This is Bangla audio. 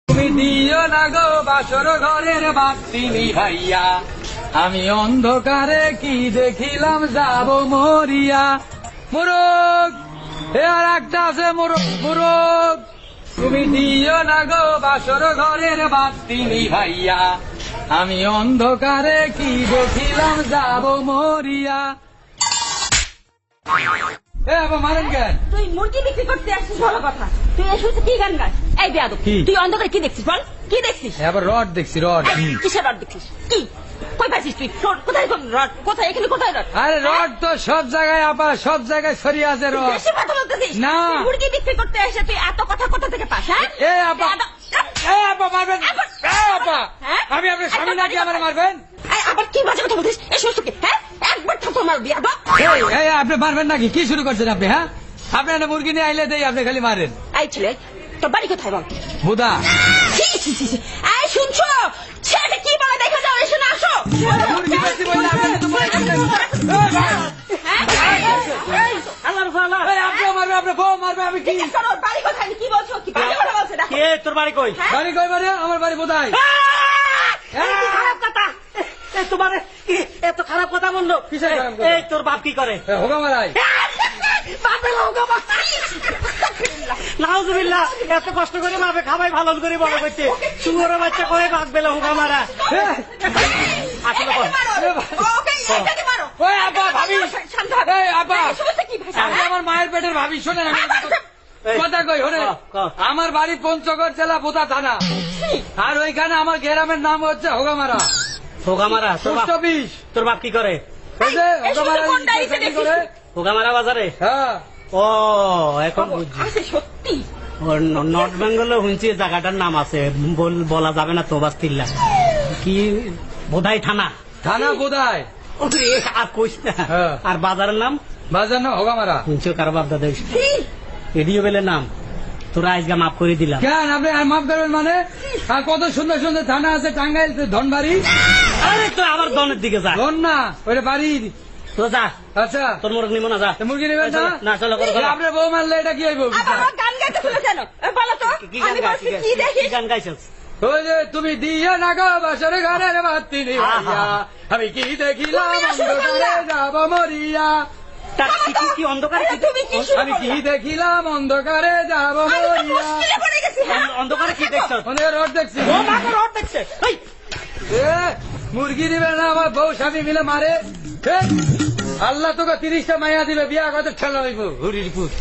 তুমি দিও না গো বাসর ঘরের বাতি নিভাইয়া, আমি অন্ধকারে কি দেখিলাম যাব মরিয়া। মুরগ এ আর একটা আছে মুরগ, তুমি দিও না গো বাসর ঘরের বাতি নিভাইয়া, আমি অন্ধকারে কি দেখিলাম যাব মরিয়া। এ বাবা মারেন কেন? তুই মুরগি বিক্রি করতে আসছিস ভালো কথা, তুই এসে কি গান গাস? এই বেয়াদব, তুই অন্ধকারে কি দেখছিস বল? কি দেখছিস? এবার রড দেখছি, রড। কিসের রড দেখছিস? কি কই পাচ্ছিস তুই? কোথায় রড? কোথায় এখানে কোথায় রড? আরে রড তো সব জায়গায়, আবার সব জায়গায় ছড়িয়ে আছে রড। বেশি কথা বলতেছিস না। মুরগি বিক্রি করতে এসে তুই এত কথা কোথা থেকে পাস? হ্যাঁ এ আপা, এ আপা মারবেন, এ আপা, আমি আপনার স্বামী নাকি আমার মারবেন? আবার কি বাজে কথা বলছিস? এই সমস্ত কি? হ্যাঁ একবার ঠাকুর মার বিয়াদব। এই আপনি মারবেন নাকি? কি শুরু করছেন আপনি? হ্যাঁ আপনি একটা মুরগি নিয়ে আইলে দেই, আপনি খালি মারেন। এই ছেলে তোর বাড়ি কোথায় বল? বুদা। এই শুনছো ছেলে কি বলে দেখে যাও, এসে না আসো। মুরগি বেশি বললে আপনি তো মারবেন। আপনি মারবে, আপনি বউ মারবে, আমি কি? বাড়ি কোথায়? কি বলছো? কি বাজে কথা বলছে? দেখো কে তোর বাড়ি কই? বাড়ি কই মানে? আমার বাড়ি বোধায়। খারাপ কথা, তোমার এত খারাপ কথা বললো? কিসের খারাপ কথা? এই তোর বাপ কি করে? হোগা মারাই। নাউজুবিল্লাহ, এত কষ্ট করে মাপে খাবাই ভালো করে বড় করছে, শুয়োরের বাচ্চা কয়ে ভাগ পেলে হুকা মারা। আসলে ওই আপা ভাবি, এই আপা, আপনি আমার মায়ের পেটের ভাবি। শোনেন আমি কথা কই, শোনেন। আমার বাড়ি পঞ্চগড় জেলা বোদা থানা, আর ওইখানে আমার গ্রামের নাম হচ্ছে হোগামারা। হুকা মারা? Post office. তোর বাপ কি করে? ওই যে হোগামারা চাকরি করে। হুকা মারা বাজারে? হ্যাঁ। ও এখন বুঝছি। সত্যি নর্থ বেঙ্গলে শুনছি জায়গাটার নাম আছে, বলা যাবে না তো বাস্তিল্লা। কি বোধাই থানা? থানা বোধায়। ওরে, আর কইস না। হ্যাঁ। আর বাজারের নাম? বাজার না হোগামারা। শুনছো কারো বাপ দাদা? এডিও বেলের নাম। তোরা আজকে মাফ করে দিলাম। কেন আপনি মাফ করবেন মানে? আর কত সুন্দর সুন্দর থানা আছে, টাঙ্গাইল, ধনবাড়ি। আরে তো আবার দনের দিকে যা। ধন না, ওইটা বাড়ির। তো যা, আচ্ছা তোর মোরগ নিব না, যা। মুরগি নেবেন না? না চলো করো। আপনার বউ মারলে এটা কি হইব? গান গাইতে শুনে কেন? বলো তো কি আমি গান বলছি কি দেখিস? গান গাইছিস? ওই যে তুমি দিও না গো বাসর ঘরের বাতি নিভাইয়া, আমি কি দেখিলাম অন্ধকারে যাব মরিয়া। তার কি অন্ধকারে? তুমি কি শুরু আমি কি দেখিলাম অন্ধকারে যাব মরিয়া। মুশকিলে পড়ে গেছি। হ্যাঁ অন্ধকারে কি দেখছ? অনেক রড দেখছি। ও মাকে রড দেখছে। এই এ, মুরগি দিবে না, আমার বউ স্বামী মিলে মারে। এ, আল্লাহ তোকে 30টা মাইয়া দিবে, বিয়া করতে ঠেলা হইব হুড়ির পুত।